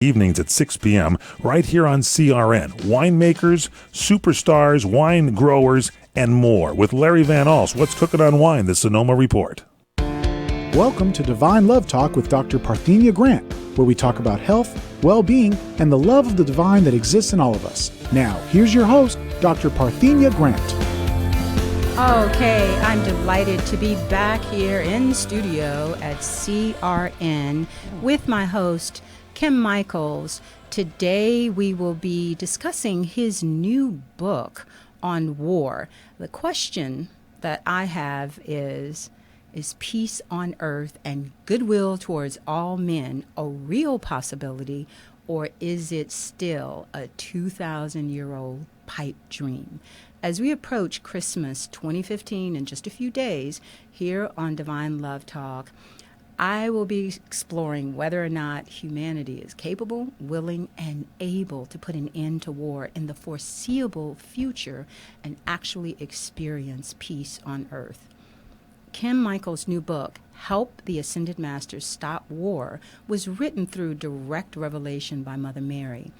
Evenings at 6 p.m. right here on CRN. Winemakers, superstars, wine growers, and more. With Larry Van Alst, What's Cooking on Wine, the Sonoma Report. Welcome to Divine Love Talk with Dr. Parthenia Grant, where we talk about health, well-being, and the love of the divine that exists in all of us. Now, here's your host, Dr. Parthenia Grant. Okay, I'm delighted to be back here in studio at CRN with my host, Kim Michaels. Today we will be discussing his new book on war. The question that I have is peace on earth and goodwill towards all men a real possibility, or is it still a 2,000-year-old pipe dream? As we approach Christmas 2015 in just a few days here on Divine Love Talk, I will be exploring whether or not humanity is capable, willing, and able to put an end to war in the foreseeable future and actually experience peace on earth. Kim Michaels' new book, Help the Ascended Masters Stop War, was written through direct revelation by Mother Mary.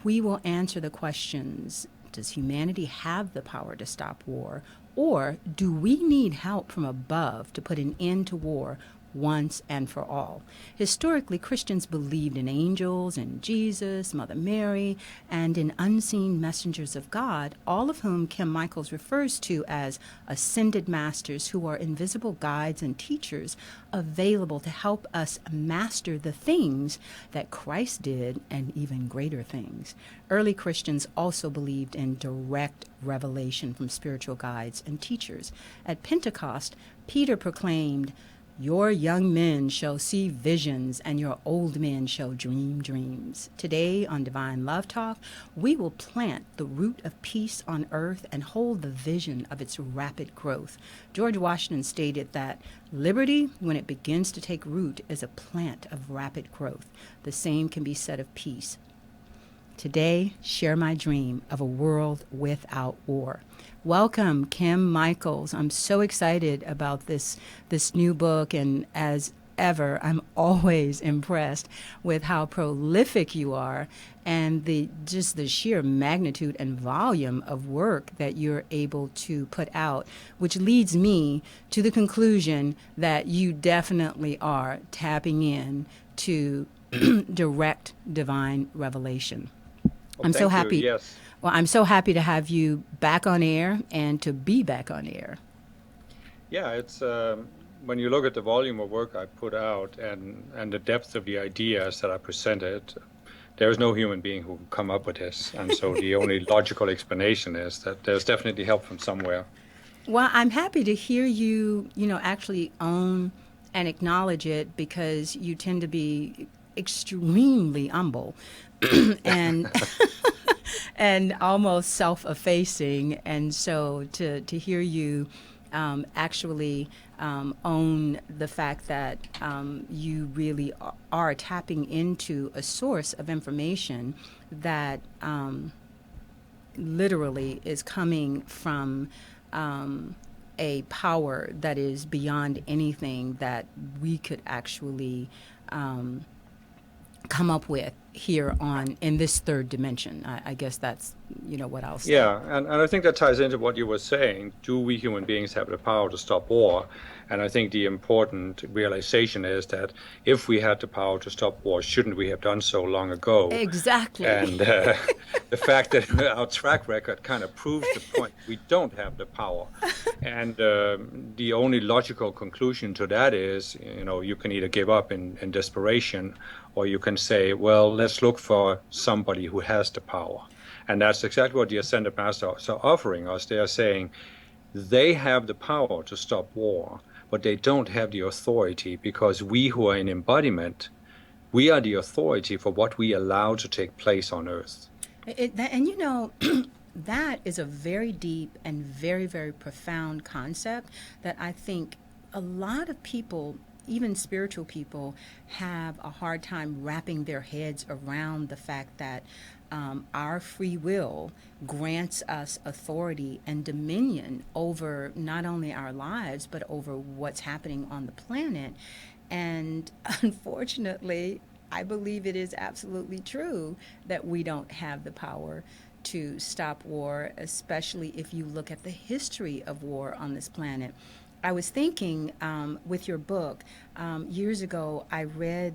We will answer the questions: does humanity have the power to stop war? Or do we need help from above to put an end to war once and for all? Historically, Christians believed in angels, in Jesus, Mother Mary, and in unseen messengers of God, all of whom Kim Michaels refers to as ascended masters, who are invisible guides and teachers available to help us master the things that Christ did and even greater things. Early Christians also believed in direct revelation from spiritual guides and teachers. At Pentecost, Peter proclaimed, "Your young men shall see visions, and your old men shall dream dreams." Today on Divine Love Talk, we will plant the root of peace on earth and hold the vision of its rapid growth. George Washington stated that liberty, when it begins to take root, is a plant of rapid growth. The same can be said of peace. Today, share my dream of a world without war. Welcome, Kim Michaels. I'm so excited about this new book, and as ever, I'm always impressed with how prolific you are and the sheer magnitude and volume of work that you're able to put out, which leads me to the conclusion that you definitely are tapping in to direct divine revelation. Well, I'm so thank happy. you. Yes. Well, I'm so happy to have you back on air and to be back on air. Yeah, it's when you look at the volume of work I put out and the depth of the ideas that I presented, there is no human being who can come up with this. And so the only logical explanation is that there's definitely help from somewhere. Well, I'm happy to hear you, actually own and acknowledge it, because you tend to be extremely humble and and almost self-effacing. And so to hear you actually own the fact that you really are tapping into a source of information that literally is coming from a power that is beyond anything that we could actually come up with here in this third dimension. I guess that's what I'll say. Yeah, and I think that ties into what you were saying. Do we human beings have the power to stop war? And I think the important realization is that if we had the power to stop war, shouldn't we have done so long ago? Exactly. And the fact that our track record kind of proves the point. We don't have the power. And the only logical conclusion to that is, you can either give up in desperation, or you can say, well, let's look for somebody who has the power. And that's exactly what the Ascended Masters are offering us. They are saying they have the power to stop war, but they don't have the authority, because we who are in embodiment, we are the authority for what we allow to take place on earth. That is a very deep and very, very profound concept that I think a lot of people, even spiritual people, have a hard time wrapping their heads around the fact that our free will grants us authority and dominion over not only our lives, but over what's happening on the planet. And unfortunately, I believe it is absolutely true that we don't have the power to stop war, especially if you look at the history of war on this planet. I was thinking with your book, years ago, I read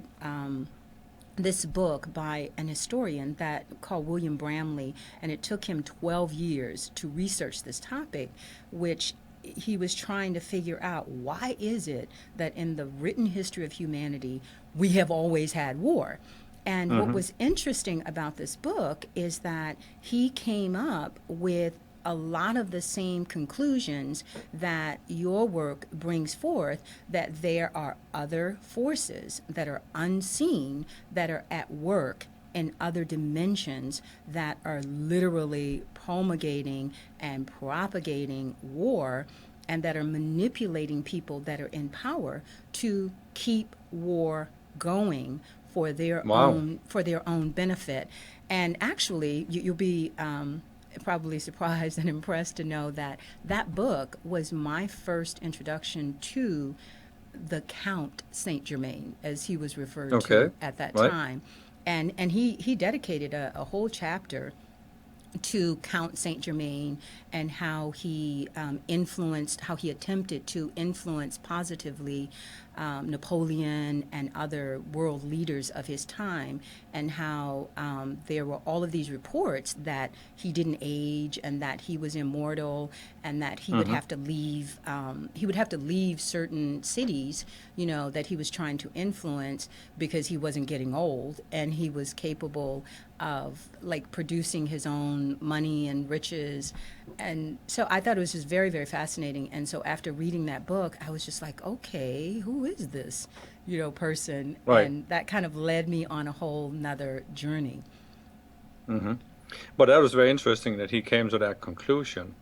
this book by an historian that called William Bramley, and it took him 12 years to research this topic, which he was trying to figure out why is it that in the written history of humanity we have always had war. And what was interesting about this book is that he came up with a lot of the same conclusions that your work brings forth, that there are other forces that are unseen that are at work in other dimensions that are literally promulgating and propagating war, and that are manipulating people that are in power to keep war going for their own benefit. And actually, you'll be probably surprised and impressed to know that that book was my first introduction to the Count Saint Germain, as he was referred to at that time. And he dedicated a whole chapter to Count Saint Germain and how he attempted to influence positively Napoleon and other world leaders of his time, and how there were all of these reports that he didn't age and that he was immortal, and that he would have to leave. He would have to leave certain cities, that he was trying to influence, because he wasn't getting old and he was capable of producing his own money and riches. And so I thought it was just very, very fascinating. And so after reading that book, I was just like, okay, who is this, person? Right. And that kind of led me on a whole nother journey. But that was very interesting that he came to that conclusion,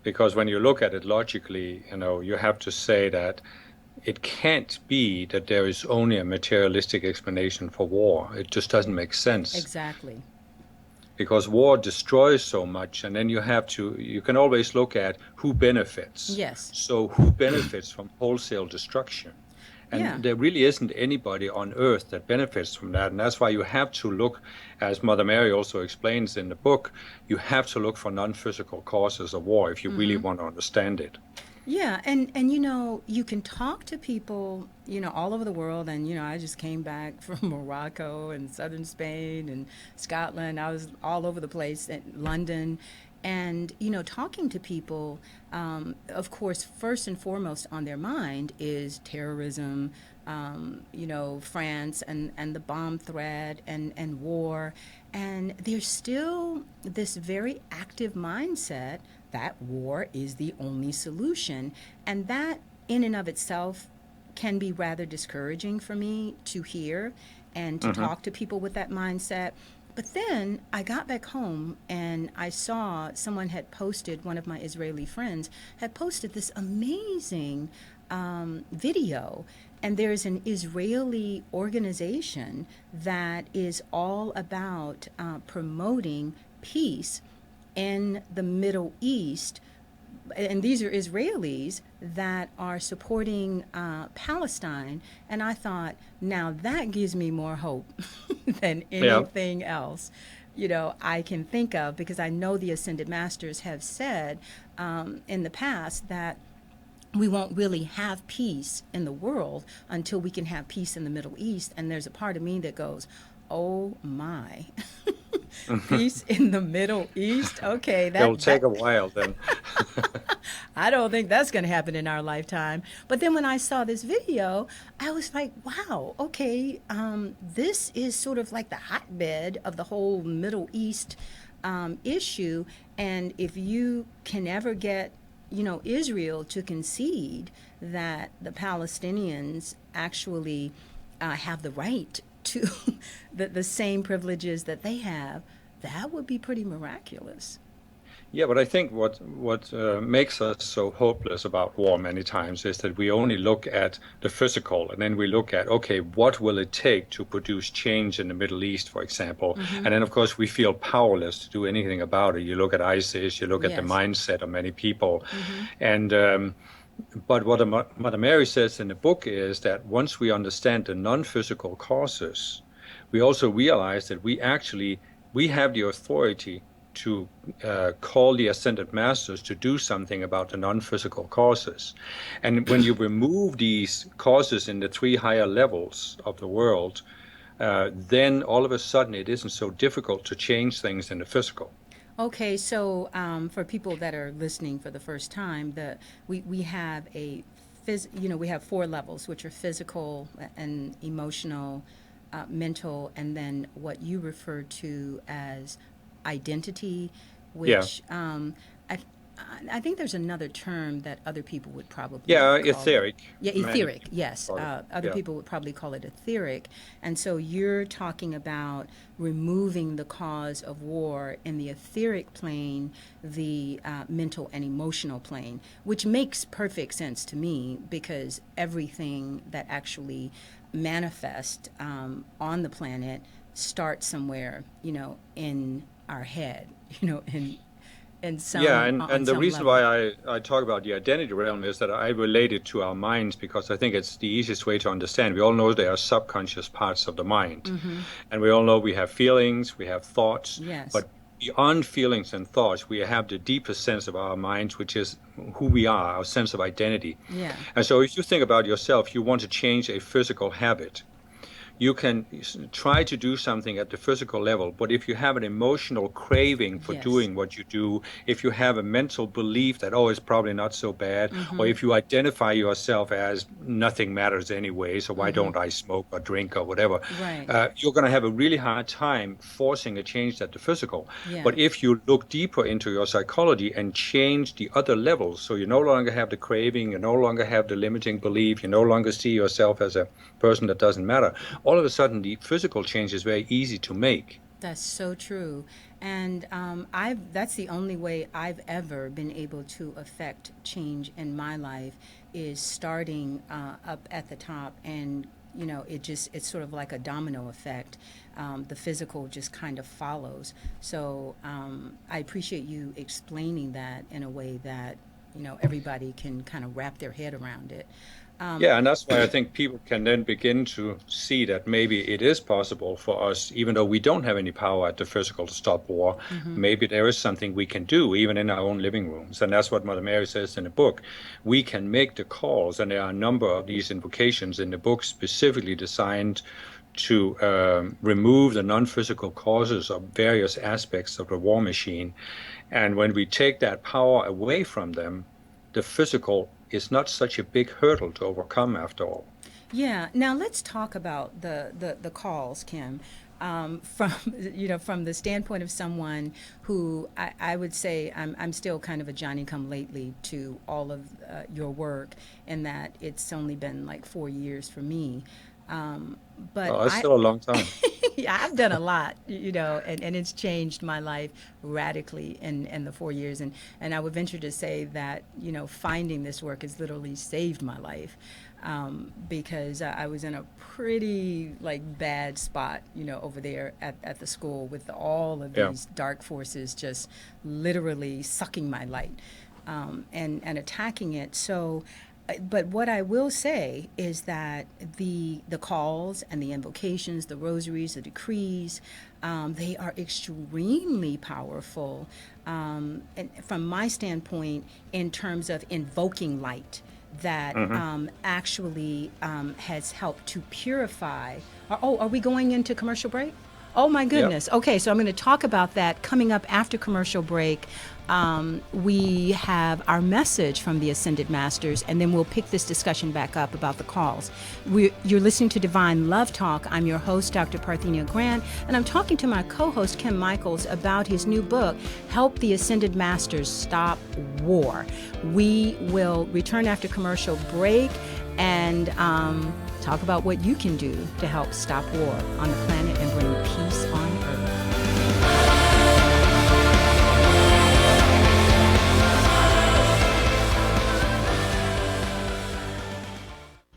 because when you look at it logically, you have to say that it can't be that there is only a materialistic explanation for war. It just doesn't make sense. Exactly. Because war destroys so much, and then you can always look at who benefits. Yes. So who benefits from wholesale destruction? And there really isn't anybody on earth that benefits from that. And that's why you have to look, as Mother Mary also explains in the book, you have to look for non-physical causes of war if you really want to understand it. Yeah, and you can talk to people, all over the world. And, I just came back from Morocco and southern Spain and Scotland. I was all over the place, in London. And, talking to people, of course, first and foremost on their mind is terrorism, France and the bomb threat and war. And there's still this very active mindset that war is the only solution. And that in and of itself can be rather discouraging for me to hear and to talk to people with that mindset. But then I got back home and I saw someone had posted, one of my Israeli friends had posted this amazing video. And there's an Israeli organization that is all about promoting peace in the Middle East. And these are Israelis that are supporting Palestine. And I thought, now that gives me more hope than anything else, I can think of, because I know the Ascended Masters have said in the past that we won't really have peace in the world until we can have peace in the Middle East. And there's a part of me that goes, oh my, peace in the Middle East? Okay. It'll take a while then. I don't think that's going to happen in our lifetime. But then when I saw this video, I was like, wow, okay, this is sort of like the hotbed of the whole Middle East issue. And if you can ever get Israel to concede that the Palestinians actually have the right to the same privileges that they have, that would be pretty miraculous. Yeah, but I think what makes us so hopeless about war many times is that we only look at the physical, and then we look at, okay, what will it take to produce change in the Middle East, for example? And then, of course, we feel powerless to do anything about it. You look at ISIS, you look at the mindset of many people. And but what Mother Mary says in the book is that once we understand the non-physical causes, we also realize that we have the authority to call the ascended masters to do something about the non-physical causes. And when you remove these causes in the 3 higher levels of the world, then all of a sudden it isn't so difficult to change things in the physical. Okay, so for people that are listening for the first time, we have we have 4 levels, which are physical and emotional, mental, and then what you refer to as identity, which I think there's another term that other people would probably call etheric. Yeah, etheric, yes. Other people would probably call it etheric. And so you're talking about removing the cause of war in the etheric plane, the mental and emotional plane, which makes perfect sense to me because everything that actually manifests on the planet starts somewhere, in our head, in some and the reason level. why I talk about the identity realm is that I relate it to our minds because I think it's the easiest way to understand. We all know there are subconscious parts of the mind, and we all know we have feelings, we have thoughts, Yes. but beyond feelings and thoughts, we have the deepest sense of our minds, which is who we are, our sense of identity. Yeah. And so if you think about yourself, you want to change a physical habit. You can try to do something at the physical level, but if you have an emotional craving for Yes. doing what you do, if you have a mental belief that, it's probably not so bad, or if you identify yourself as nothing matters anyway, so why don't I smoke or drink or whatever, Right. you're going to have a really hard time forcing a change at the physical. Yeah. But if you look deeper into your psychology and change the other levels, so you no longer have the craving, you no longer have the limiting belief, you no longer see yourself as a person that doesn't matter, all of a sudden the physical change is very easy to make. That's so true. And that's the only way I've ever been able to affect change in my life is starting up at the top. And, it's sort of like a domino effect. The physical just kind of follows. So I appreciate you explaining that in a way that, everybody can kind of wrap their head around it. And that's why I think people can then begin to see that maybe it is possible for us, even though we don't have any power at the physical to stop war, maybe there is something we can do, even in our own living rooms. And that's what Mother Mary says in the book. We can make the calls, and there are a number of these invocations in the book specifically designed to remove the non-physical causes of various aspects of the war machine. And when we take that power away from them, the physical is not such a big hurdle to overcome after all. Yeah. Now let's talk about the calls, Kim, from the standpoint of someone who I would say I'm still kind of a Johnny-come-lately to all of your work, in that it's only been like 4 years for me. But that's still a long time. Yeah, I've done a lot, and it's changed my life radically in the 4 years. And I would venture to say that, finding this work has literally saved my life, because I was in a pretty bad spot, over there at the school with all of these dark forces just literally sucking my light and attacking it. So. But what I will say is that the calls and the invocations, the rosaries, the decrees, they are extremely powerful, and from my standpoint, in terms of invoking light that actually has helped to purify. Are we going into commercial break? Oh, my goodness. Yep. Okay, so I'm going to talk about that coming up after commercial break. We have our message from the Ascended Masters, and then we'll pick this discussion back up about the calls. You're listening to Divine Love Talk. I'm your host, Dr. Parthenia Grant, and I'm talking to my co-host, Kim Michaels, about his new book, Help the Ascended Masters Stop War. We will return after commercial break and talk about what you can do to help stop war on the planet and bring peace on Earth.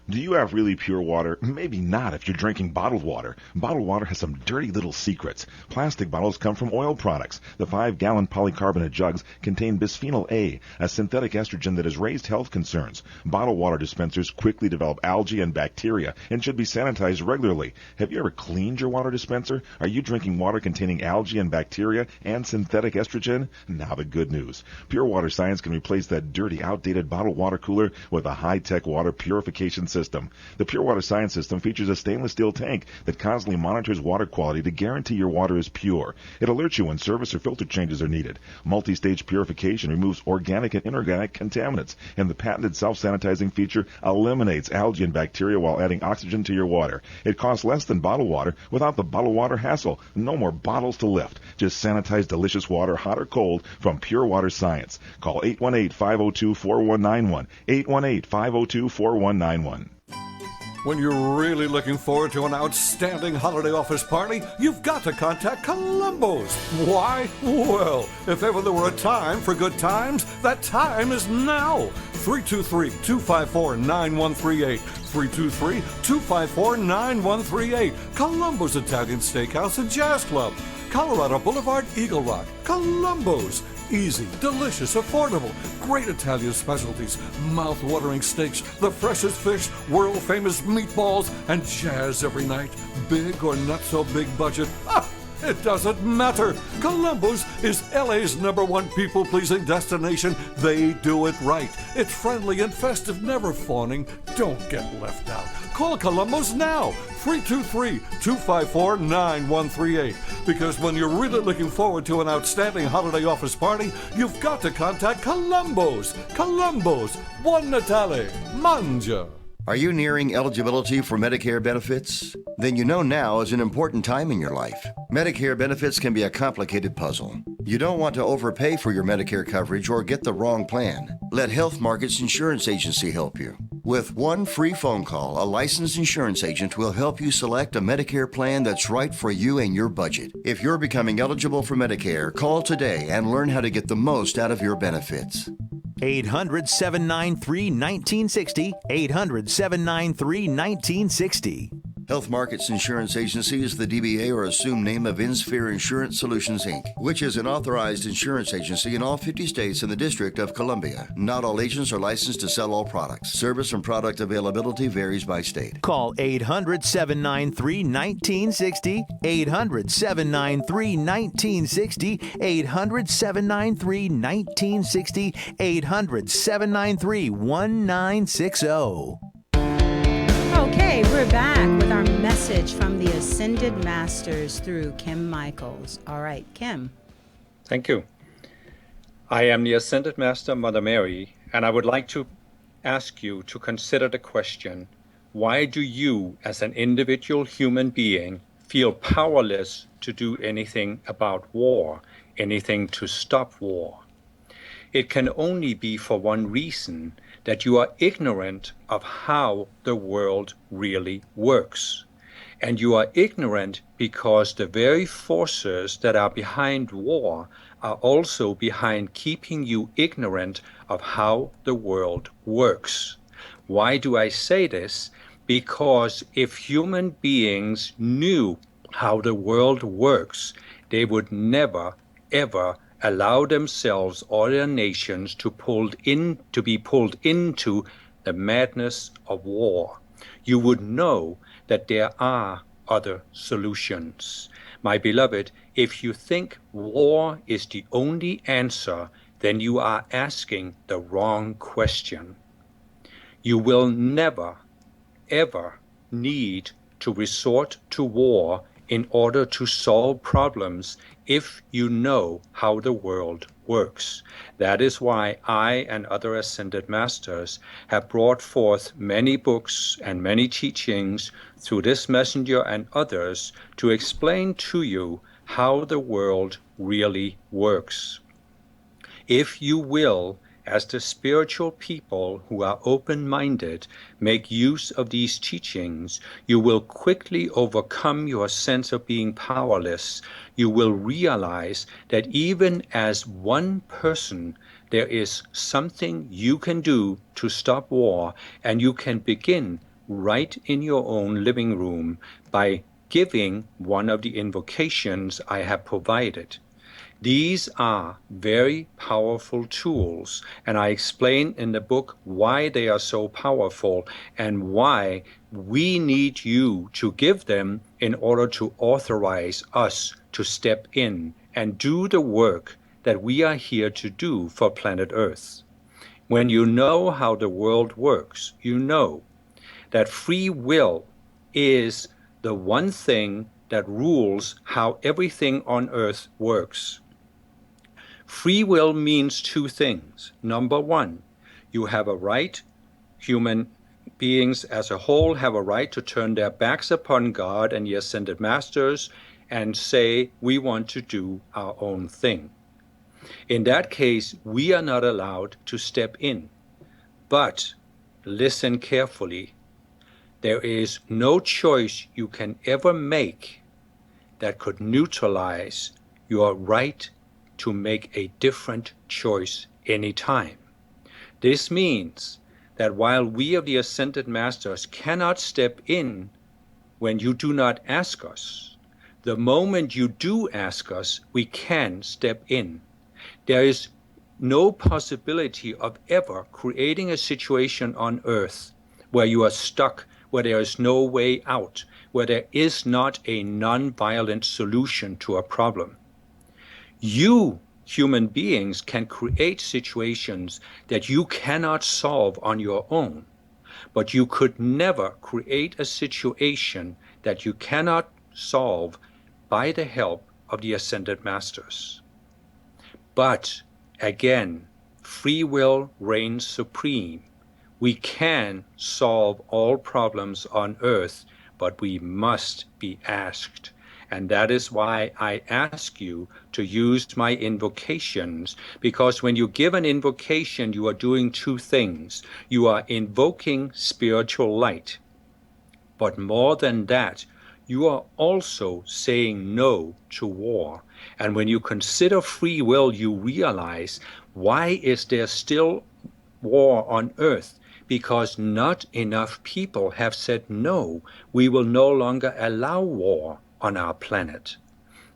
Do you have really pure water? Maybe not if you're drinking bottled water. Bottled water has some dirty little secrets. Plastic bottles come from oil products. The 5-gallon polycarbonate jugs contain bisphenol A, a synthetic estrogen that has raised health concerns. Bottled water dispensers quickly develop algae and bacteria and should be sanitized regularly. Have you ever cleaned your water dispenser? Are you drinking water containing algae and bacteria and synthetic estrogen? Now the good news. Pure Water Science can replace that dirty, outdated bottled water cooler with a high-tech water purification system. The Pure Water Science system features a stainless steel tank that constantly monitors water quality to guarantee your water is pure. It alerts you when service or filter changes are needed. Multi-stage purification removes organic and inorganic contaminants, and the patented self-sanitizing feature eliminates algae and bacteria while adding oxygen to your water. It costs less than bottled water without the bottled water hassle. No more bottles to lift. Just sanitize delicious water, hot or cold, from Pure Water Science. Call 818-502-4191. 818-502-4191. When you're really looking forward to an outstanding holiday office party, you've got to contact Columbo's. Why? Well, if ever there were a time for good times, that time is now. 323-254-9138. 323-254-9138. Columbo's Italian Steakhouse and Jazz Club. Colorado Boulevard, Eagle Rock. Columbo's. Easy, delicious, affordable, great Italian specialties, mouth-watering steaks, the freshest fish, world-famous meatballs, and jazz every night. Big or not so big budget, it doesn't matter. Columbo's is LA's #1 people-pleasing destination. They do it right. It's friendly and festive, never fawning. Don't get left out. Call Columbo's now, 323-254-9138. Because when you're really looking forward to an outstanding holiday office party, you've got to contact Columbo's. Columbo's, Buon Natale, mangia. Are you nearing eligibility for Medicare benefits? Then you know now is an important time in your life. Medicare benefits can be a complicated puzzle. You don't want to overpay for your Medicare coverage or get the wrong plan. Let Health Markets Insurance Agency help you. With one free phone call, a licensed insurance agent will help you select a Medicare plan that's right for you and your budget. If you're becoming eligible for Medicare, call today and learn how to get the most out of your benefits. 800-793-1960, 800-793-1960. Health Markets Insurance Agency is the DBA or assumed name of InSphere Insurance Solutions, Inc., which is an authorized insurance agency in all 50 states and the District of Columbia. Not all agents are licensed to sell all products. Service and product availability varies by state. Call 800-793-1960, 800-793-1960, 800-793-1960, 800-793-1960. Okay, we're back with our message from the Ascended Masters through Kim Michaels. All right, Kim. Thank you. I am the Ascended Master, Mother Mary, and I would like to ask you to consider the question, why do you, as an individual human being, feel powerless to do anything about war, anything to stop war? It can only be for one reason, that you are ignorant of how the world really works. And you are ignorant because the very forces that are behind war are also behind keeping you ignorant of how the world works. Why do I say this? Because if human beings knew how the world works, they would never, ever allow themselves or their nations to be pulled into the madness of war. You would know that there are other solutions. My beloved, if you think war is the only answer, then you are asking the wrong question. You will never, ever need to resort to war in order to solve problems if you know how the world works. That is why I and other Ascended Masters have brought forth many books and many teachings through this messenger and others to explain to you how the world really works. If you will, as the spiritual people who are open-minded, make use of these teachings, you will quickly overcome your sense of being powerless. You will realize that even as one person, there is something you can do to stop war, and you can begin right in your own living room by giving one of the invocations I have provided. These are very powerful tools, and I explain in the book why they are so powerful and why we need you to give them in order to authorize us to step in and do the work that we are here to do for planet Earth. When you know how the world works, you know that free will is the one thing that rules how everything on Earth works. Free will means two things. Number one, you have a right, human beings as a whole have a right to turn their backs upon God and the ascended masters and say, we want to do our own thing. In that case, we are not allowed to step in. But listen carefully. There is no choice you can ever make that could neutralize your right to make a different choice anytime. This means that while we of the Ascended Masters cannot step in when you do not ask us, the moment you do ask us, we can step in. There is no possibility of ever creating a situation on Earth where you are stuck, where there is no way out, where there is not a non-violent solution to a problem. You, human beings, can create situations that you cannot solve on your own, but you could never create a situation that you cannot solve by the help of the Ascended Masters. But again, free will reigns supreme. We can solve all problems on Earth, but we must be asked. And that is why I ask you to use my invocations, because when you give an invocation, you are doing two things. You are invoking spiritual light. But more than that, you are also saying no to war. And when you consider free will, you realize, why is there still war on Earth? Because not enough people have said no, we will no longer allow war on our planet.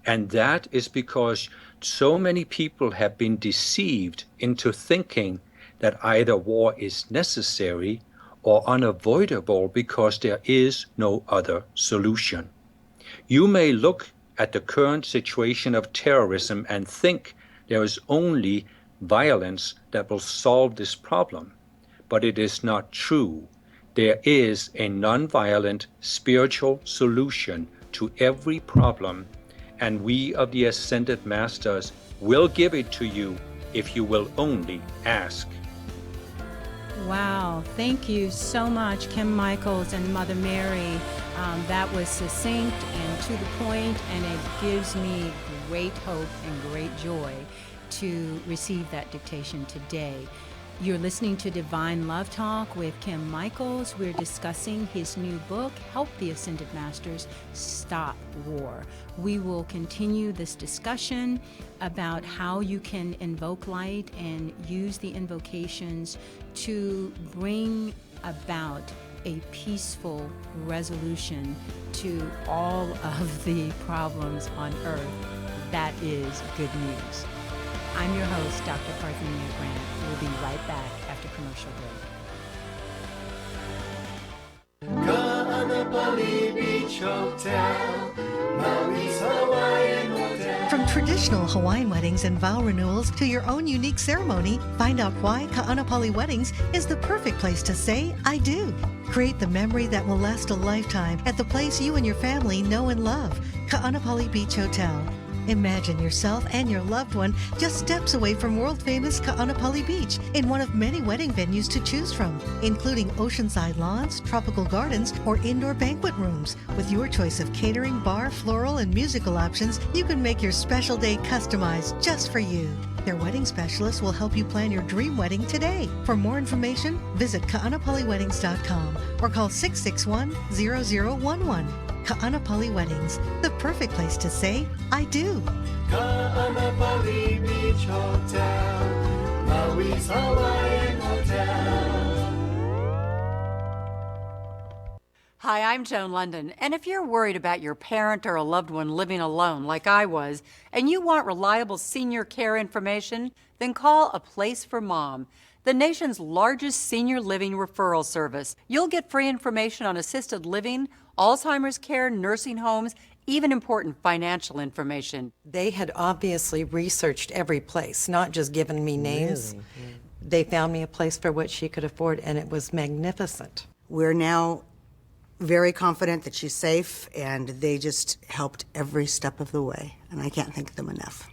And that is because so many people have been deceived into thinking that either war is necessary or unavoidable because there is no other solution. You may look at the current situation of terrorism and think there is only violence that will solve this problem, but it is not true. There is a non-violent spiritual solution to every problem, and we of the Ascended Masters will give it to you if you will only ask. Wow, thank you so much, Kim Michaels and Mother Mary. That was succinct and to the point, and it gives me great hope and great joy to receive that dictation today. You're listening to Divine Love Talk with Kim Michaels. We're discussing his new book, Help the Ascended Masters Stop War. We will continue this discussion about how you can invoke light and use the invocations to bring about a peaceful resolution to all of the problems on Earth. That is good news. I'm your host, Dr. Parthenia Grant. We'll be right back after commercial break. Kaanapali Beach Hotel, Maui's Hawaiian Hotel. From traditional Hawaiian weddings and vow renewals to your own unique ceremony, find out why Kaanapali Weddings is the perfect place to say, I do. Create the memory that will last a lifetime at the place you and your family know and love, Kaanapali Beach Hotel. Imagine yourself and your loved one just steps away from world-famous Kaanapali Beach in one of many wedding venues to choose from, including oceanside lawns, tropical gardens, or indoor banquet rooms. With your choice of catering, bar, floral, and musical options, you can make your special day customized just for you. Their wedding specialist will help you plan your dream wedding today. For more information, visit kaanapaliweddings.com or call 661-0011. Kaanapali Weddings, the perfect place to say, I do. Kaanapali Beach Hotel, Maui's Hawaiian Hotel. Hi, I'm Joan London, and if you're worried about your parent or a loved one living alone like I was, and you want reliable senior care information, then call A Place for Mom, the nation's largest senior living referral service. You'll get free information on assisted living, Alzheimer's care, nursing homes, even important financial information. They had obviously researched every place, not just given me names. Really? They found me a place for what she could afford, and it was magnificent. We're now very confident that she's safe, and they just helped every step of the way, and I can't thank them enough.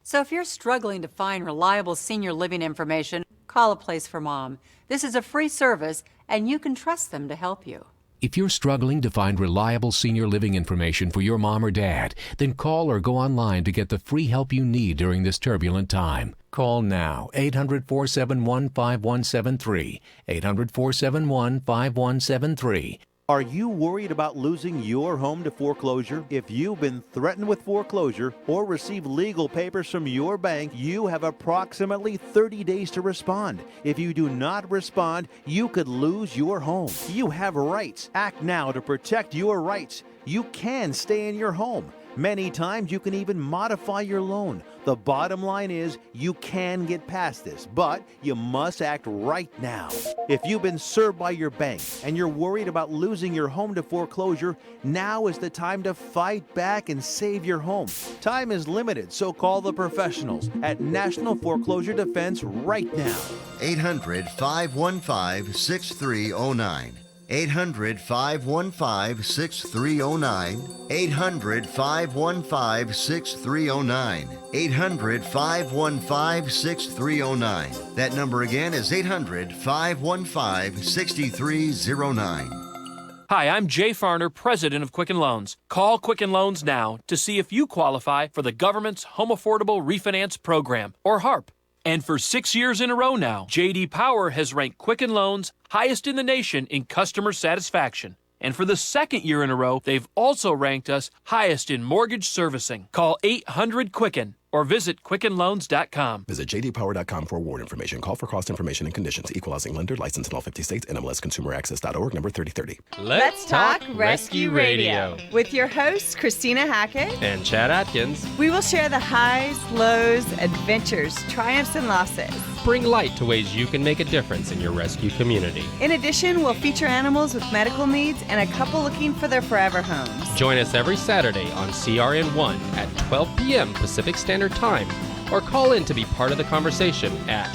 So if you're struggling to find reliable senior living information, call A Place for Mom. This is a free service, and you can trust them to help you. If you're struggling to find reliable senior living information for your mom or dad, then call or go online to get the free help you need during this turbulent time. Call now, 800-471-5173, 800-471-5173. Are you worried about losing your home to foreclosure? If you've been threatened with foreclosure or received legal papers from your bank, you have approximately 30 days to respond. If you do not respond, you could lose your home. You have rights. Act now to protect your rights. You can stay in your home. Many times you can even modify your loan. The bottom line is you can get past this, but you must act right now. If you've been served by your bank and you're worried about losing your home to foreclosure, now is the time to fight back and save your home. Time is limited, so call the professionals at National Foreclosure Defense right now. 800-515-6309. 800-515-6309. 800-515-6309. 800-515-6309. That number again is 800-515-6309. Hi, I'm Jay Farner, president of Quicken Loans. Call Quicken Loans now to see if you qualify for the government's Home Affordable Refinance Program, or HARP. And for 6 years in a row now, J.D. Power has ranked Quicken Loans highest in the nation in customer satisfaction. And for the second year in a row, they've also ranked us highest in mortgage servicing. Call 800-QUICKEN or visit QuickenLoans.com. Visit jdpower.com for award information. Call for cost information and conditions. Equal housing lender. Licensed in all 50 states. NMLSConsumerAccess.org. Number 3030. Let's Talk Rescue Radio. With your hosts, Christina Hackett and Chad Atkins. We will share the highs, lows, adventures, triumphs, and losses. Bring light to ways you can make a difference in your rescue community. In addition, we'll feature animals with medical needs and a couple looking for their forever homes. Join us every Saturday on CRN1 at 12 p.m. Pacific Standard Time, or call in to be part of the conversation at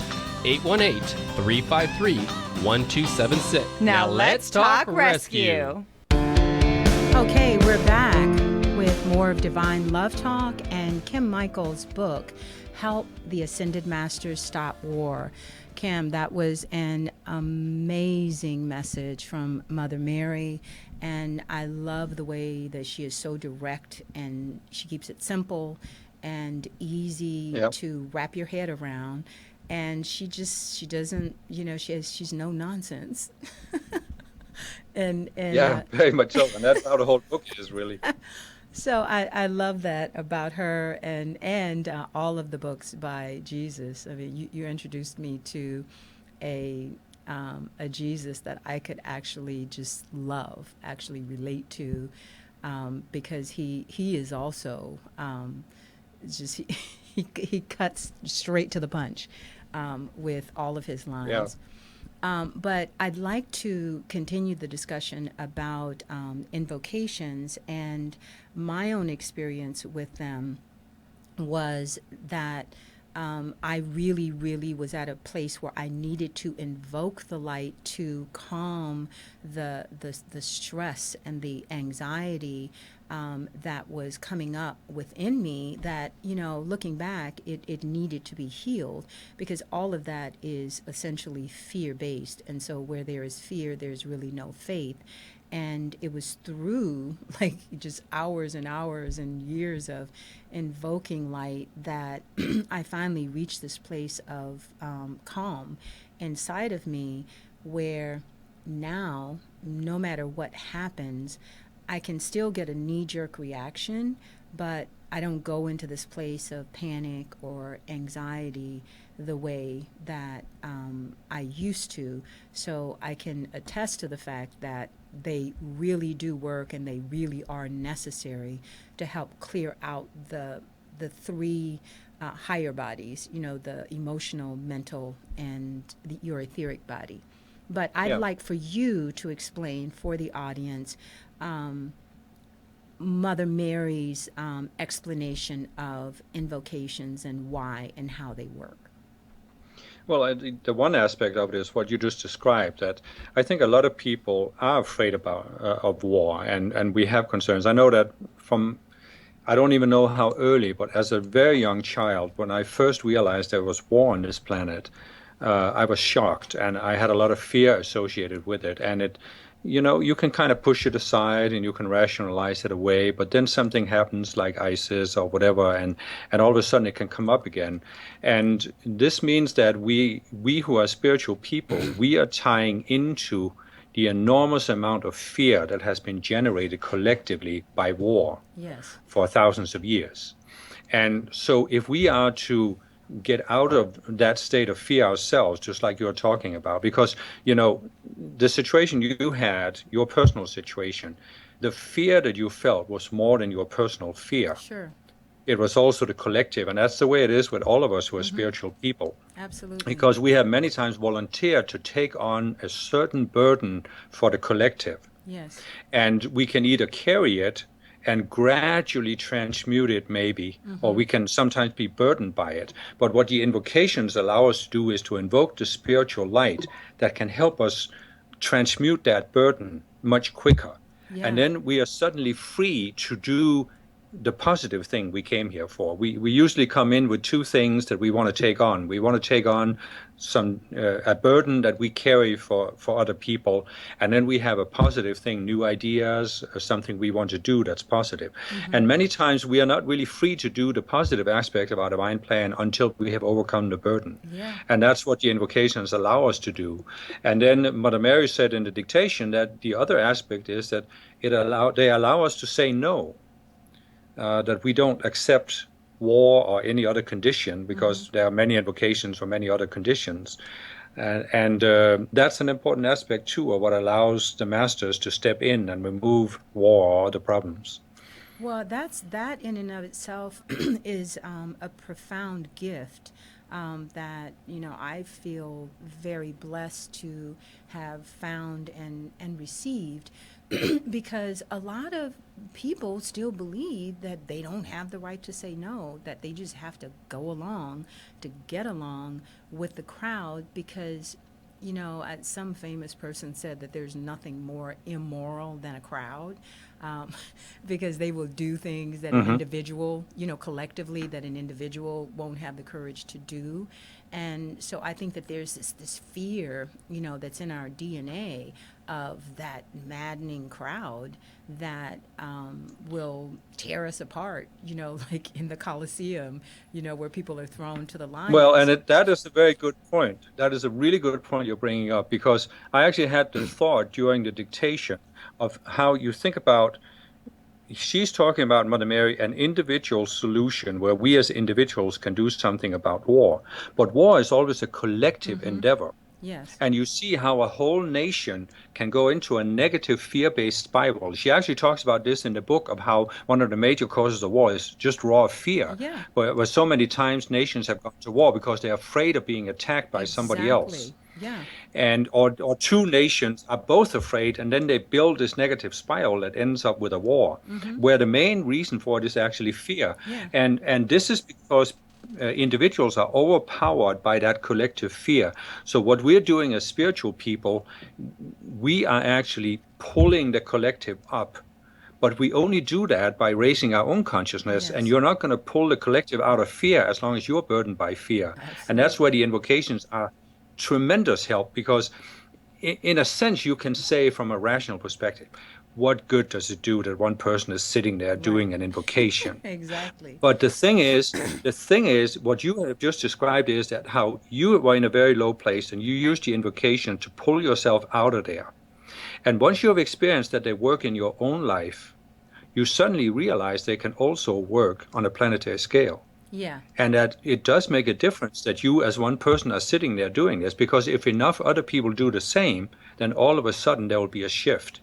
818-353-1276. Now let's talk rescue. Okay, we're back with more of Divine Love Talk and Kim Michaels' book, Help the Ascended Masters Stop War. Kim, that was an amazing message from Mother Mary, and I love the way that she is so direct and she keeps it simple and easy to wrap your head around. And she doesn't, she's no nonsense. and very much so, and that's how the whole book is, really. So I love that about her and all of the books by Jesus. I mean, you introduced me to a Jesus that I could actually just love, actually relate to, because he is also he cuts straight to the punch with all of his lines. Yeah. But I'd like to continue the discussion about invocations, and my own experience with them was that I really, really was at a place where I needed to invoke the light to calm the stress and the anxiety that was coming up within me that, looking back, it needed to be healed, because all of that is essentially fear-based. And so where there is fear, there's really no faith. And it was through just hours and hours and years of invoking light that I finally reached this place of calm inside of me, where now, no matter what happens, I can still get a knee-jerk reaction, but I don't go into this place of panic or anxiety the way that I used to. So I can attest to the fact that they really do work and they really are necessary to help clear out the three higher bodies, the emotional, mental, and your etheric body. But I'd like for you to explain for the audience Mother Mary's explanation of invocations and why and how they work. Well, the one aspect of it is what you just described, that I think a lot of people are afraid of war, and we have concerns. I know that I don't even know how early, but as a very young child, when I first realized there was war on this planet, I was shocked, and I had a lot of fear associated with it. And you can kind of push it aside and you can rationalize it away, but then something happens like ISIS or whatever, and all of a sudden it can come up again. And this means that we who are spiritual people, we are tying into the enormous amount of fear that has been generated collectively by war for thousands of years. And so if we are to get out of that state of fear ourselves, just like you're talking about, because, the situation you had, your personal situation, the fear that you felt was more than your personal fear. Sure. It was also the collective, and that's the way it is with all of us who are spiritual people. Absolutely. Because we have many times volunteered to take on a certain burden for the collective. Yes. And we can either carry it and gradually transmute it maybe, or we can sometimes be burdened by it. But what the invocations allow us to do is to invoke the spiritual light that can help us transmute that burden much quicker. Yeah. And then we are suddenly free to do the positive thing we came here for. We usually come in with two things that we want to take on. We want to take on a burden that we carry for other people, and then we have a positive thing, new ideas, or something we want to do that's positive. And many times we are not really free to do the positive aspect of our divine plan until we have overcome the burden. Yeah. And that's what the invocations allow us to do. And then Mother Mary said in the dictation that the other aspect is that they allow us to say no. That we don't accept war or any other condition, because there are many invocations for many other conditions. And that's an important aspect, too, of what allows the masters to step in and remove war or other problems. Well, that in and of itself is a profound gift that, I feel very blessed to have found and received. Because a lot of people still believe that they don't have the right to say no, that they just have to go along to get along with the crowd, because, some famous person said that there's nothing more immoral than a crowd, because they will do things that an individual, collectively, that an individual won't have the courage to do. And so I think that there's this fear, that's in our DNA of that maddening crowd that will tear us apart, like in the Colosseum, where people are thrown to the lions. Well, and that is a very good point. That is a really good point you're bringing up, because I actually had the thought during the dictation of how you think about, she's talking about, Mother Mary, an individual solution where we as individuals can do something about war. But war is always a collective endeavor. Yes. And you see how a whole nation can go into a negative fear-based spiral. She actually talks about this in the book, of how one of the major causes of war is just raw fear. Yeah. Where so many times nations have gone to war because they're afraid of being attacked by somebody else. Yeah. And or two nations are both afraid, and then they build this negative spiral that ends up with a war, where the main reason for it is actually fear. Yeah. And this is because individuals are overpowered by that collective fear. So what we're doing as spiritual people, we are actually pulling the collective up. But we only do that by raising our own consciousness. And you're not going to pull the collective out of fear as long as you're burdened by fear. Absolutely. And that's where the invocations are tremendous help, because in a sense you can say, from a rational perspective, what good does it do that one person is sitting there doing an invocation? Exactly. But the thing is, what you have just described is that how you were in a very low place and you used the invocation to pull yourself out of there. And once you have experienced that they work in your own life, you suddenly realize they can also work on a planetary scale. Yeah. And that it does make a difference that you as one person are sitting there doing this, because if enough other people do the same, then all of a sudden there will be a shift.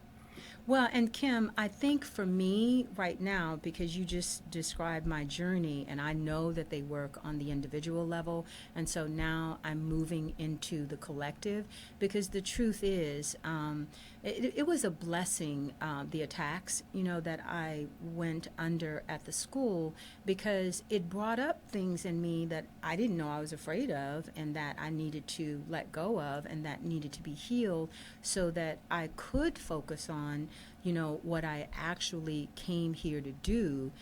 Well, and Kim, I think for me right now, because you just described my journey, and I know that they work on the individual level, and so now I'm moving into the collective, because the truth is, it was a blessing, the attacks, that I went under at the school, because it brought up things in me that I didn't know I was afraid of, and that I needed to let go of, and that needed to be healed, so that I could focus on what I actually came here to do.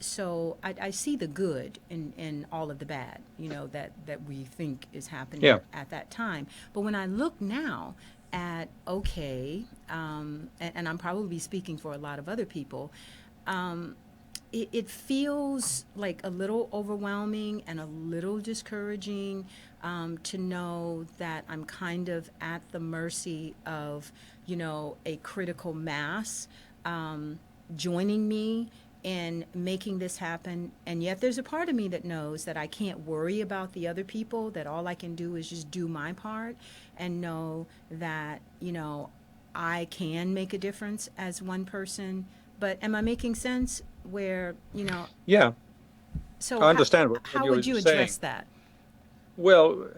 So I see the good in all of the bad, that we think is happening at that time. But when I look now at, and I'm probably speaking for a lot of other people, it feels like a little overwhelming and a little discouraging to know that I'm kind of at the mercy of, a critical mass joining me in making this happen. And yet there's a part of me that knows that I can't worry about the other people, that all I can do is just do my part and know that, I can make a difference as one person. But am I making sense where, Yeah. So I understand what how you would you were address saying. that? Well,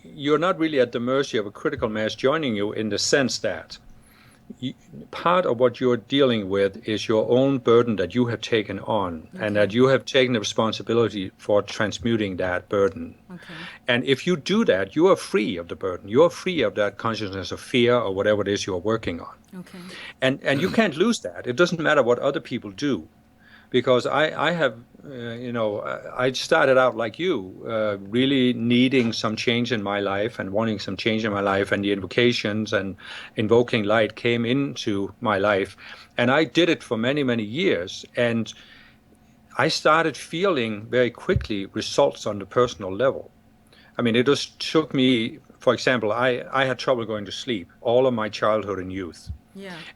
you're not really at the mercy of a critical mass joining you, in the sense that part of what you're dealing with is your own burden that you have taken on, and that you have taken the responsibility for transmuting that burden. And if you do that, you are free of the burden. You are free of that consciousness of fear or whatever it is you're working on. And you can't lose that. It doesn't matter what other people do. Because I have, I started out like you, really needing some change in my life and wanting some change in my life, and the invocations and invoking light came into my life. And I did it for many, many years. And I started feeling very quickly results on the personal level. I mean, it just took me, for example, I had trouble going to sleep all of my childhood and youth.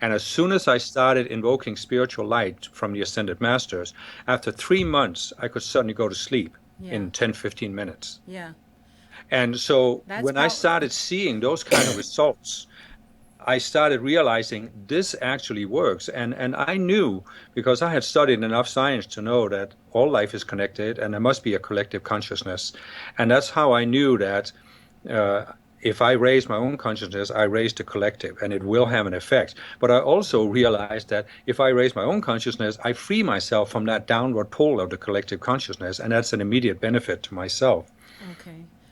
And as soon as I started invoking spiritual light from the Ascended Masters, after 3 months, I could suddenly go to sleep in 10, 15 minutes. And so when I started seeing those kind of results, I started realizing this actually works. And I knew, because I had studied enough science to know that all life is connected and there must be a collective consciousness. And that's how I knew that if I raise my own consciousness, I raise the collective, and it will have an effect. But I also realized that if I raise my own consciousness, I free myself from that downward pull of the collective consciousness, and that's an immediate benefit to myself.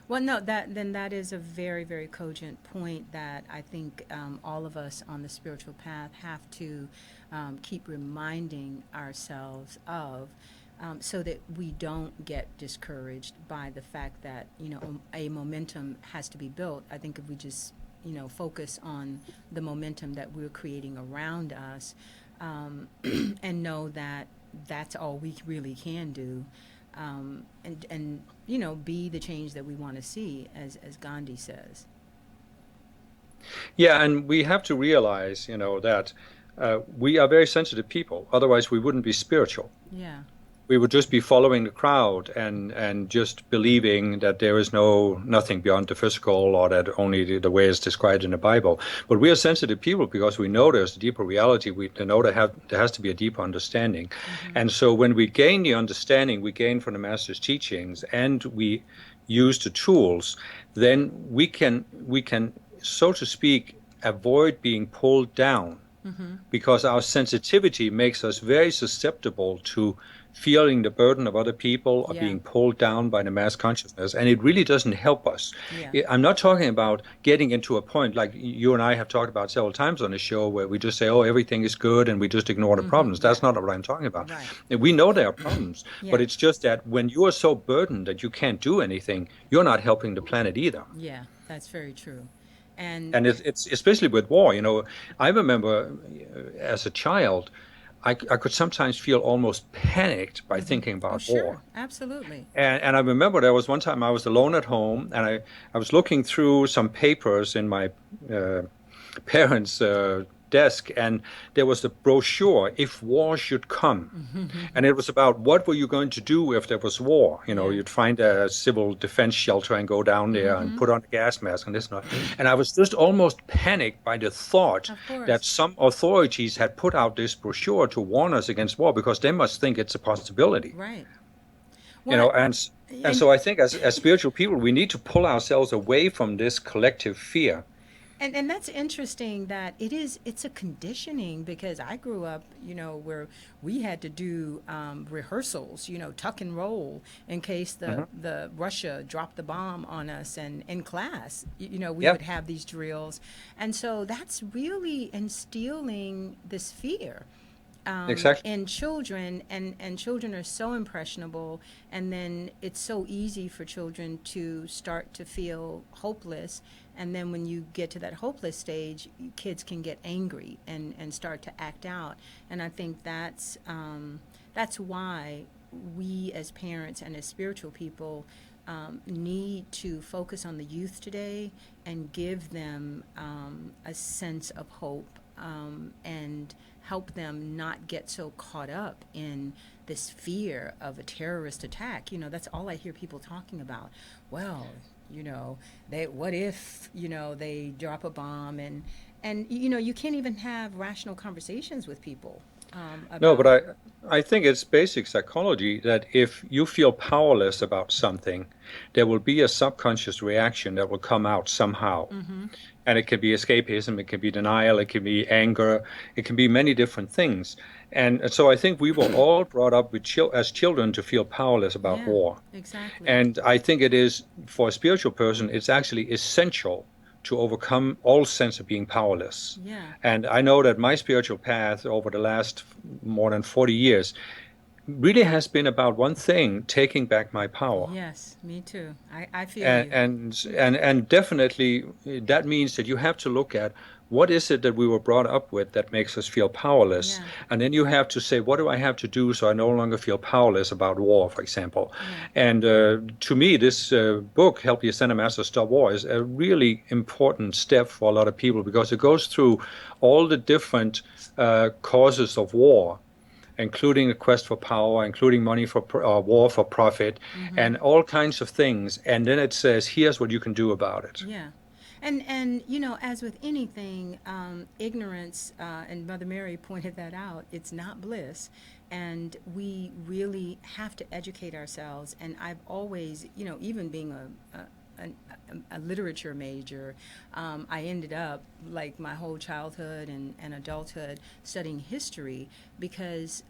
Well, no, that is a very, very cogent point that I think all of us on the spiritual path have to keep reminding ourselves of, so that we don't get discouraged by the fact that, a momentum has to be built. I think if we just, focus on the momentum that we're creating around us, and know that that's all we really can do, and be the change that we want to see, as Gandhi says. Yeah, and we have to realize, that we are very sensitive people. Otherwise, we wouldn't be spiritual. We would just be following the crowd and just believing that there is nothing beyond the physical, or that only the way it's described in the Bible. But we are sensitive people because we know there's a deeper reality. We know there has to be a deeper understanding. And so when we gain the understanding we gain from the Master's teachings, and we use the tools, then we can, so to speak, avoid being pulled down. Because our sensitivity makes us very susceptible to feeling the burden of other people, or being pulled down by the mass consciousness, and it really doesn't help us. I'm not talking about getting into a point like you and I have talked about several times on the show, where we just say, oh, everything is good, and we just ignore the problems. That's not what I'm talking about. We know there are problems, but it's just that when you are so burdened that you can't do anything, you're not helping the planet either. Yeah, that's very true. And it's especially with war. I remember as a child, I could sometimes feel almost panicked by thinking about war. Absolutely. And I remember there was one time I was alone at home, and I was looking through some papers in my parents' desk, and there was a brochure, If War Should Come. And it was about what were you going to do if there was war. You'd find a civil defense shelter and go down there and put on a gas mask and this and that. And I was just almost panicked by the thought that some authorities had put out this brochure to warn us against war, because they must think it's a possibility. Right. And so I think as spiritual people, we need to pull ourselves away from this collective fear. And that's interesting that it's a conditioning, because I grew up, where we had to do rehearsals, tuck and roll in case the Russia dropped the bomb on us, and in class, we would have these drills. And so that's really instilling this fear. In children, and children are so impressionable, and then it's so easy for children to start to feel hopeless, and then when you get to that hopeless stage, kids can get angry and start to act out. And I think that's why we as parents and as spiritual people need to focus on the youth today and give them a sense of hope, and help them not get so caught up in this fear of a terrorist attack. That's all I hear people talking about. Well, what if, they drop a bomb, and you can't even have rational conversations with people. No, but I think it's basic psychology that if you feel powerless about something, there will be a subconscious reaction that will come out somehow. And it can be escapism, it can be denial, it can be anger, it can be many different things. And so I think we were all brought up with as children to feel powerless about war. Exactly. And I think it is, for a spiritual person, it's actually essential to overcome all sense of being powerless. Yeah. And I know that my spiritual path over the last more than 40 years really has been about one thing: taking back my power. Yes, me too. I feel you. And definitely that means that you have to look at what is it that we were brought up with that makes us feel powerless? Yeah. And then you have to say, what do I have to do so I no longer feel powerless about war, for example? Yeah. And to me, this book, Help the Ascended Master Stop War, is a really important step for a lot of people, because it goes through all the different causes of war, including the quest for power, including money for war for profit, and all kinds of things. And then it says, here's what you can do about it. Yeah. And as with anything, ignorance, and Mother Mary pointed that out, it's not bliss. And we really have to educate ourselves. And I've always, even being a literature major, I ended up, like my whole childhood and adulthood, studying history, because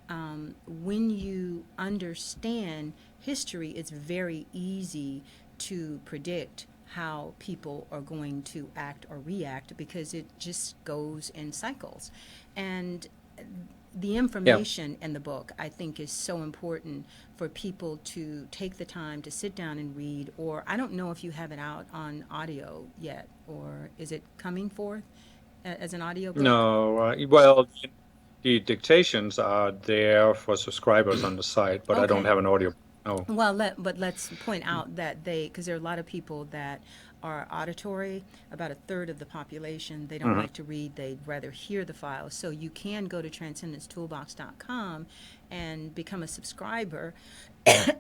when you understand history, it's very easy to predict how people are going to act or react, because it just goes in cycles. And the information in the book, I think, is so important for people to take the time to sit down and read. Or I don't know if you have it out on audio yet, or is it coming forth as an audio book? No, well, the dictations are there for subscribers on the site, but I don't have an audio. No. Well, let's point out that because there are a lot of people that are auditory, about a third of the population. They don't like to read, they'd rather hear the files. So you can go to transcendencetoolbox.com and become a subscriber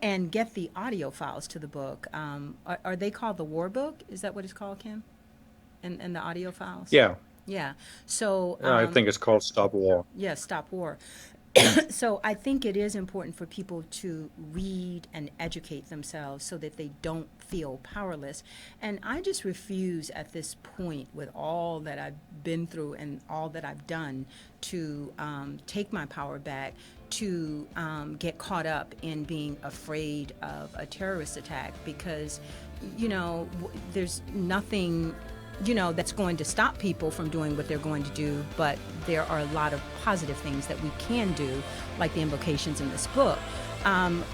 and get the audio files to the book. Are they called the War Book? Is that what it's called, Kim? And the audio files? Yeah. Yeah. So I think it's called Stop War. Yeah, Stop War. So I think it is important for people to read and educate themselves so that they don't feel powerless. And I just refuse at this point, with all that I've been through and all that I've done, to take my power back, to get caught up in being afraid of a terrorist attack, because, there's nothing that's going to stop people from doing what they're going to do, but there are a lot of positive things that we can do, like the invocations in this book.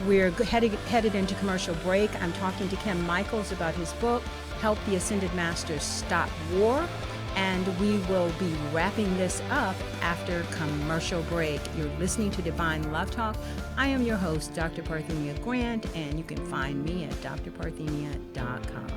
We're headed into commercial break. I'm talking to Kim Michaels about his book, Help the Ascended Masters Stop War, and we will be wrapping this up after commercial break. You're listening to Divine Love Talk. I am your host, Dr. Parthenia Grant, and you can find me at drparthenia.com.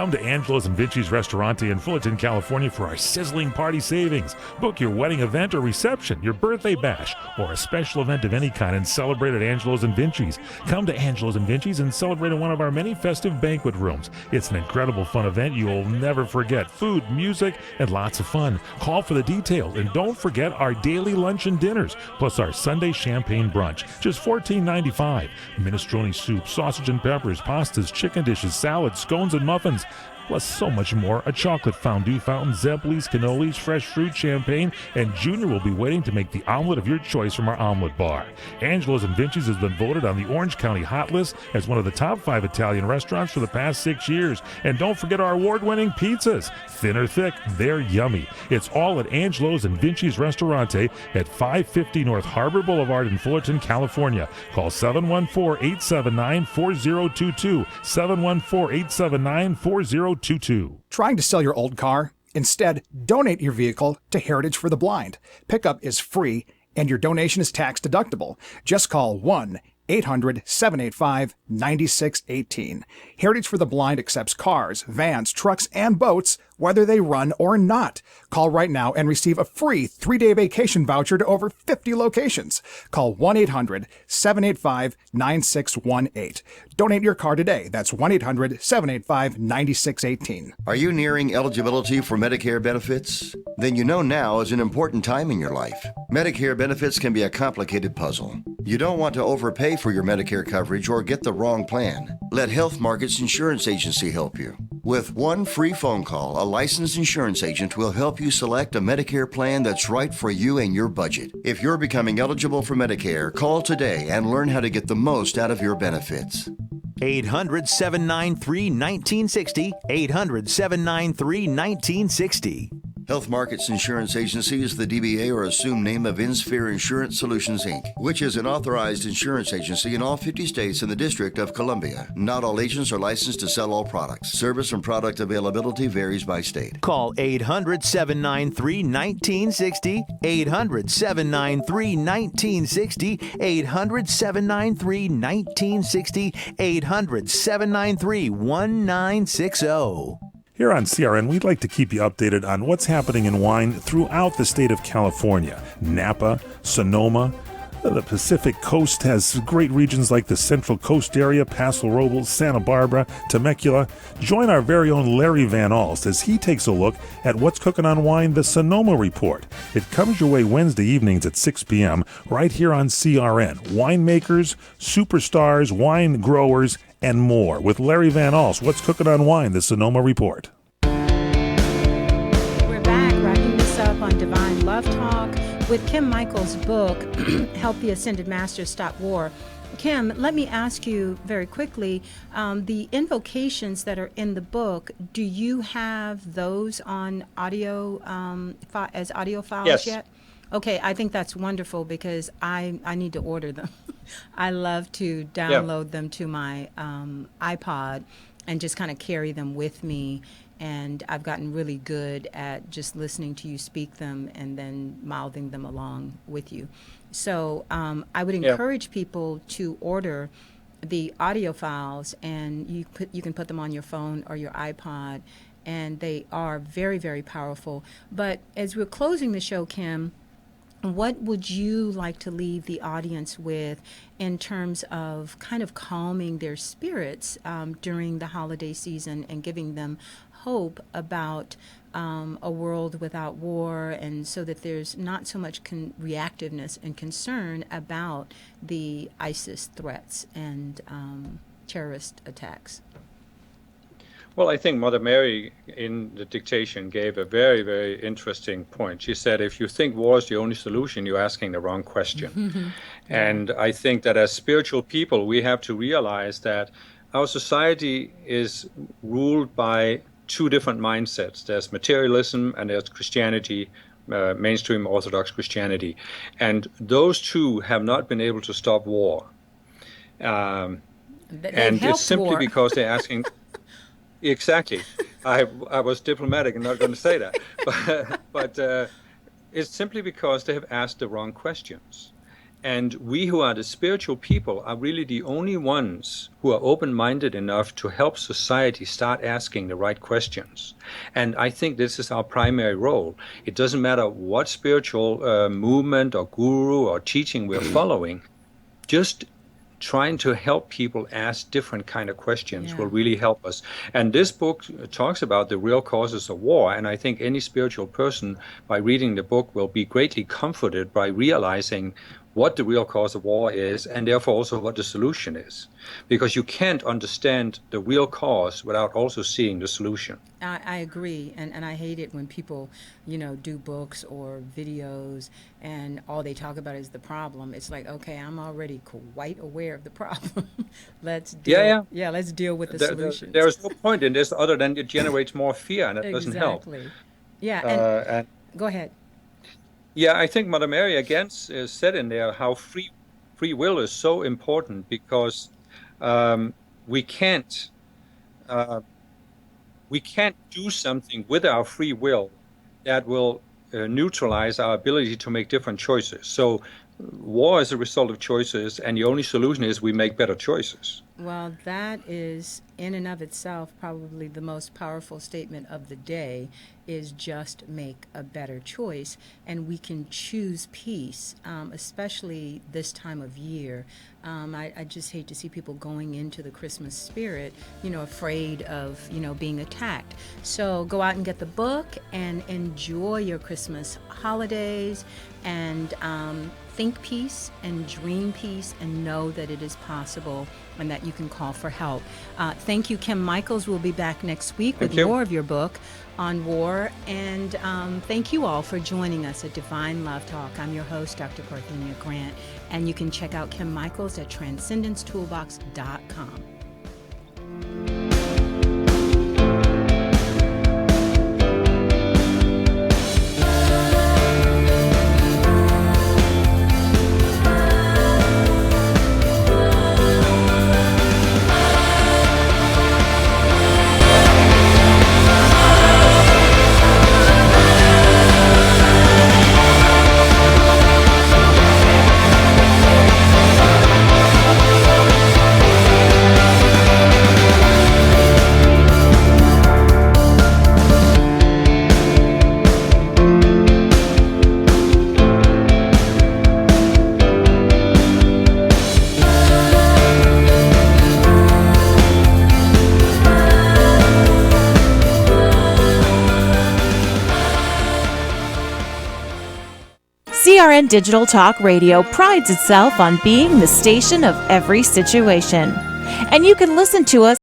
Come to Angelo's and Vinci's Restaurante in Fullerton, California for our sizzling party savings. Book your wedding event or reception, your birthday bash, or a special event of any kind and celebrate at Angelo's and Vinci's. Come to Angelo's and Vinci's and celebrate in one of our many festive banquet rooms. It's an incredible fun event you'll never forget. Food, music, and lots of fun. Call for the details, and don't forget our daily lunch and dinners, plus our Sunday champagne brunch. Just $14.95. Minestrone soup, sausage and peppers, pastas, chicken dishes, salads, scones, and muffins. Plus so much more, a chocolate fondue fountain, Zeppelis, cannolis, fresh fruit, champagne, and Junior will be waiting to make the omelet of your choice from our omelet bar. Angelo's and Vinci's has been voted on the Orange County Hot List as one of the top 5 Italian restaurants for the past 6 years. And don't forget our award-winning pizzas. Thin or thick, they're yummy. It's all at Angelo's and Vinci's Restaurante at 550 North Harbor Boulevard in Fullerton, California. Call 714-879-4022, 714-879-4022. Trying to sell your old car? Instead, donate your vehicle to Heritage for the Blind. Pickup is free and your donation is tax deductible. Just call 1-800-785-9618. Heritage for the Blind accepts cars, vans, trucks, and boats, whether they run or not. Call right now and receive a free 3-day vacation voucher to over 50 locations. Call 1-800-785-9618. Donate your car today. That's 1-800-785-9618. Are you nearing eligibility for Medicare benefits? Then you know now is an important time in your life. Medicare benefits can be a complicated puzzle. You don't want to overpay for your Medicare coverage or get the wrong plan. Let Health Markets Insurance Agency help you. With one free phone call, a licensed insurance agent will help you select a Medicare plan that's right for you and your budget. If you're becoming eligible for Medicare, call today and learn how to get the most out of your benefits. 800-793-1960. 800-793-1960. Health Markets Insurance Agency is the DBA or assumed name of InSphere Insurance Solutions, Inc., which is an authorized insurance agency in all 50 states and the District of Columbia. Not all agents are licensed to sell all products. Service and product availability varies by state. Call 800-793-1960. 800-793-1960. 800-793-1960. 800-793-1960. Here on CRN, we'd like to keep you updated on what's happening in wine throughout the state of California. Napa, Sonoma, the Pacific Coast has great regions like the Central Coast area, Paso Robles, Santa Barbara, Temecula. Join our very own Larry Van Alst as he takes a look at what's cooking on wine, the Sonoma Report. It comes your way Wednesday evenings at 6 p.m. right here on CRN. Winemakers, superstars, wine growers, and more. With Larry Van Alst, what's cooking on wine, the Sonoma Report. We're back, wrapping this up on Divine Love Talk with Kim Michaels' book, Help the Ascended Masters Stop War. Kim, let me ask you very quickly, the invocations that are in the book, do you have those on audio, as audio files yet? Okay, I think that's wonderful because I need to order them. I love to download them to my iPod and just kind of carry them with me. And I've gotten really good at just listening to you speak them and then mouthing them along with you. So I would encourage people to order the audio files, and you can put them on your phone or your iPod, and they are very, very powerful. But as we're closing the show, Kim, what would you like to leave the audience with in terms of kind of calming their spirits during the holiday season and giving them hope about a world without war, and so that there's not so much reactiveness and concern about the ISIS threats and terrorist attacks? Well, I think Mother Mary in the dictation gave a very, very interesting point. She said, if you think war is the only solution, you're asking the wrong question. And I think that as spiritual people, we have to realize that our society is ruled by two different mindsets. There's materialism and there's Christianity, mainstream Orthodox Christianity. And those two have not been able to stop war. And it's simply because they're asking... Exactly. I was diplomatic and not going to say that. But it's simply because they have asked the wrong questions. And we who are the spiritual people are really the only ones who are open-minded enough to help society start asking the right questions. And I think this is our primary role. It doesn't matter what spiritual movement or guru or teaching we're following, just trying to help people ask different kind of questions will really help us. And this book talks about the real causes of war, and I think any spiritual person, by reading the book, will be greatly comforted by realizing what the real cause of war is, and therefore also what the solution is. Because you can't understand the real cause without also seeing the solution. I agree, and I hate it when people, do books or videos and all they talk about is the problem. It's like, okay, I'm already quite aware of the problem. Let's deal. Let's deal with the solution. There is no point in this other than it generates more fear, and it doesn't help. Exactly. Yeah, and go ahead. Yeah, I think Mother Mary again said in there how free will is so important, because we can't do something with our free will that will neutralize our ability to make different choices. So war is a result of choices, and the only solution is we make better choices. Well, that is in and of itself probably the most powerful statement of the day, is just make a better choice. And we can choose peace, especially this time of year. I just hate to see people going into the Christmas spirit, afraid of, being attacked. So go out and get the book and enjoy your Christmas holidays, and think peace and dream peace, and know that it is possible and that you can call for help. Thank you, Kim Michaels. We'll be back next week with more of your book on war. And thank you all for joining us at Divine Love Talk. I'm your host, Dr. Parthenia Grant, and you can check out Kim Michaels at transcendencetoolbox.com. CRN Digital Talk Radio prides itself on being the station of every situation. And you can listen to us